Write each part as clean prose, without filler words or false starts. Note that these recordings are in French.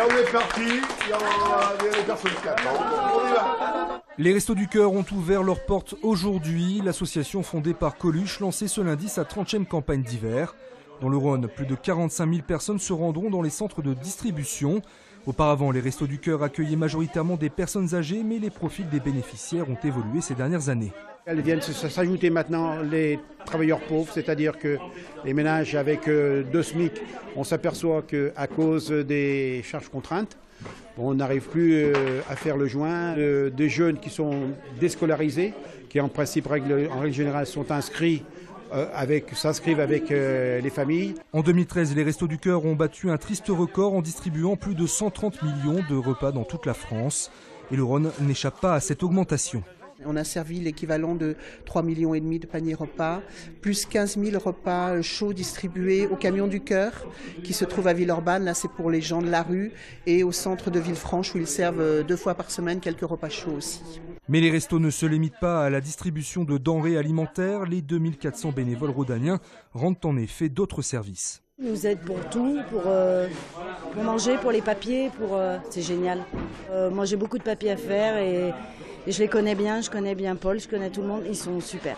on est parti, il y a des personnes qui attendent, on y va. Les Restos du Cœur ont ouvert leurs portes aujourd'hui. L'association fondée par Coluche lançait ce lundi sa 30e campagne d'hiver. Dans le Rhône, plus de 45 000 personnes se rendront dans les centres de distribution. Auparavant, les Restos du Cœur accueillaient majoritairement des personnes âgées, mais les profils des bénéficiaires ont évolué ces dernières années. Elles viennent s'ajouter maintenant les travailleurs pauvres, c'est-à-dire que les ménages avec 2 SMIC, on s'aperçoit qu'à cause des charges contraintes, on n'arrive plus à faire le joint. Des jeunes qui sont déscolarisés, qui en principe, en règle générale, sont inscrits s'inscrivent avec les familles. En 2013, les Restos du Cœur ont battu un triste record en distribuant plus de 130 millions de repas dans toute la France. Et le Rhône n'échappe pas à cette augmentation. On a servi l'équivalent de 3,5 millions de paniers repas, plus 15 000 repas chauds distribués au Camion du Cœur, qui se trouve à Villeurbanne. Là, c'est pour les gens de la rue, et au centre de Villefranche, où ils servent 2 fois par semaine quelques repas chauds aussi. Mais les restos ne se limitent pas à la distribution de denrées alimentaires. Les 2400 bénévoles rhodaniens rendent en effet d'autres services. Ils nous aident pour tout, pour manger, pour les papiers, c'est génial. Moi j'ai beaucoup de papiers à faire et je les connais bien, je connais bien Paul, je connais tout le monde, ils sont super.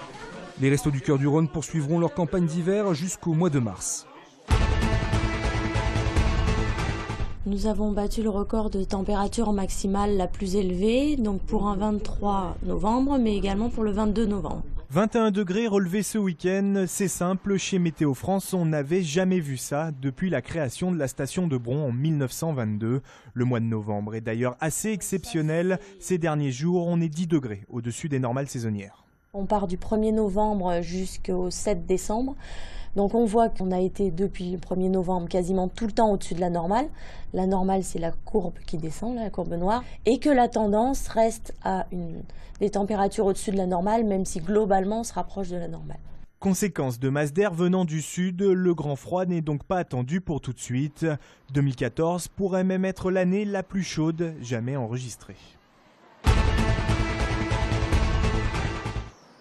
Les Restos du Cœur du Rhône poursuivront leur campagne d'hiver jusqu'au mois de mars. Nous avons battu le record de température maximale la plus élevée, donc pour un 23 novembre, mais également pour le 22 novembre. 21 degrés relevés ce week-end, c'est simple, chez Météo France, on n'avait jamais vu ça depuis la création de la station de Bron en 1922. Le mois de novembre est d'ailleurs assez exceptionnel. Ces derniers jours, on est 10 degrés au-dessus des normales saisonnières. On part du 1er novembre jusqu'au 7 décembre. Donc on voit qu'on a été depuis le 1er novembre quasiment tout le temps au-dessus de la normale. La normale, c'est la courbe qui descend, la courbe noire. Et que la tendance reste à des températures au-dessus de la normale, même si globalement on se rapproche de la normale. Conséquence de masse d'air venant du sud, le grand froid n'est donc pas attendu pour tout de suite. 2014 pourrait même être l'année la plus chaude jamais enregistrée.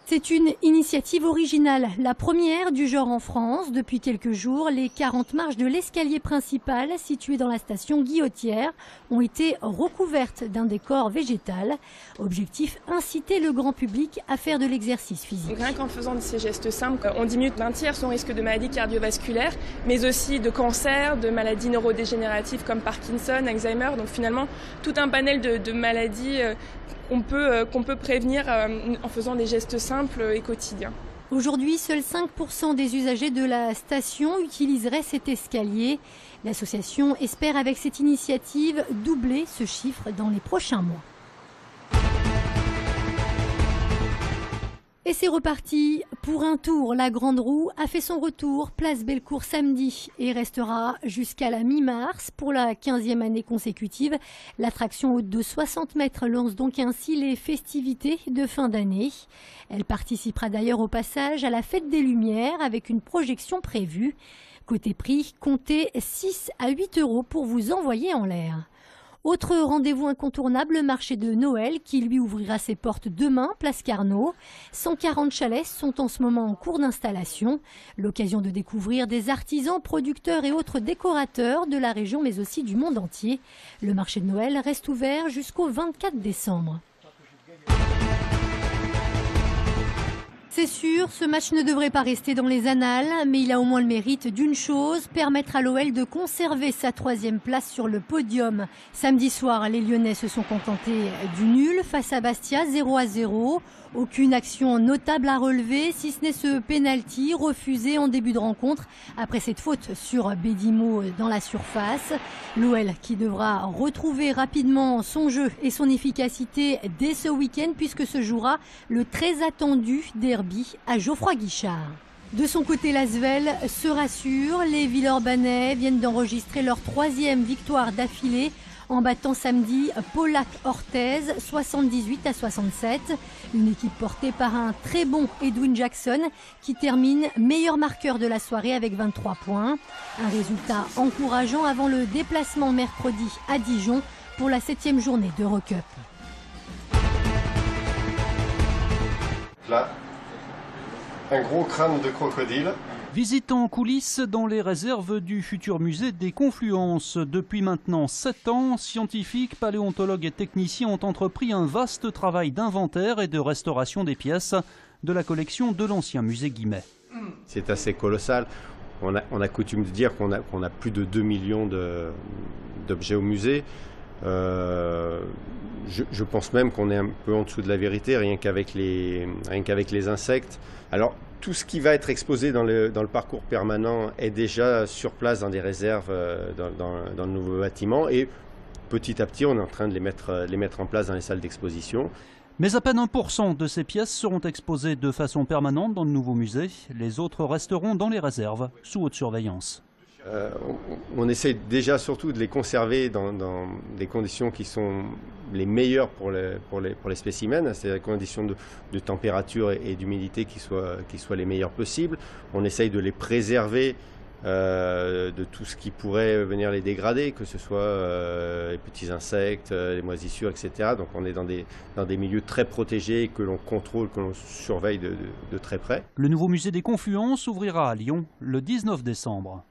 C'est une initiative originale, la première du genre en France. Depuis quelques jours, les 40 marches de l'escalier principal, situées dans la station Guillotière, ont été recouvertes d'un décor végétal. Objectif, inciter le grand public à faire de l'exercice physique. Rien qu'en faisant ces gestes simples, on diminue d'un tiers son risque de maladies cardiovasculaires, mais aussi de cancer, de maladies neurodégénératives comme Parkinson, Alzheimer. Donc finalement, tout un panel de maladies qu'on peut prévenir en faisant des gestes simples et quotidiens. Aujourd'hui, seuls 5% des usagers de la station utiliseraient cet escalier. L'association espère avec cette initiative doubler ce chiffre dans les prochains mois. Et c'est reparti pour un tour. La Grande Roue a fait son retour, place Bellecour samedi, et restera jusqu'à la mi-mars pour la 15e année consécutive. L'attraction haute de 60 mètres lance donc ainsi les festivités de fin d'année. Elle participera d'ailleurs au passage à la Fête des Lumières avec une projection prévue. Côté prix, comptez 6 à 8 € pour vous envoyer en l'air. Autre rendez-vous incontournable, le marché de Noël qui lui ouvrira ses portes demain, place Carnot. 140 chalets sont en ce moment en cours d'installation. L'occasion de découvrir des artisans, producteurs et autres décorateurs de la région mais aussi du monde entier. Le marché de Noël reste ouvert jusqu'au 24 décembre. C'est sûr, ce match ne devrait pas rester dans les annales, mais il a au moins le mérite d'une chose, permettre à l'OL de conserver sa 3e place sur le podium. Samedi soir, les Lyonnais se sont contentés du nul face à Bastia, 0-0. Aucune action notable à relever, si ce n'est ce pénalty refusé en début de rencontre après cette faute sur Bédimo dans la surface. L'OL qui devra retrouver rapidement son jeu et son efficacité dès ce week-end puisque se jouera le très attendu derby à Geoffroy Guichard. De son côté, l'Asvel se rassure. Les Villeurbanais viennent d'enregistrer leur 3e victoire d'affilée en battant samedi Pollack-Orthez 78-67. Une équipe portée par un très bon Edwin Jackson qui termine meilleur marqueur de la soirée avec 23 points. Un résultat encourageant avant le déplacement mercredi à Dijon pour la 7e journée d'Eurocup. Là, un gros crâne de crocodile Visite en coulisses dans les réserves du futur musée des Confluences. Depuis maintenant 7 ans, scientifiques, paléontologues et techniciens ont entrepris un vaste travail d'inventaire et de restauration des pièces de la collection de l'ancien musée Guimet. C'est assez colossal. On a coutume de dire qu'on a plus de 2 millions d'objets au musée. Je pense même qu'on est un peu en dessous de la vérité, rien qu'avec les insectes. Alors, tout ce qui va être exposé dans le parcours permanent est déjà sur place dans des réserves dans le nouveau bâtiment. Et petit à petit, on est en train de les mettre en place dans les salles d'exposition. Mais à peine 1% de ces pièces seront exposées de façon permanente dans le nouveau musée. Les autres resteront dans les réserves, sous haute surveillance. On essaie déjà surtout de les conserver dans des conditions qui sont les meilleures pour les spécimens, c'est-à-dire des conditions de température et d'humidité qui soient les meilleures possibles. On essaye de les préserver de tout ce qui pourrait venir les dégrader, que ce soit les petits insectes, les moisissures, etc. Donc on est dans des milieux très protégés que l'on contrôle, que l'on surveille de très près. Le nouveau musée des Confluences ouvrira à Lyon le 19 décembre.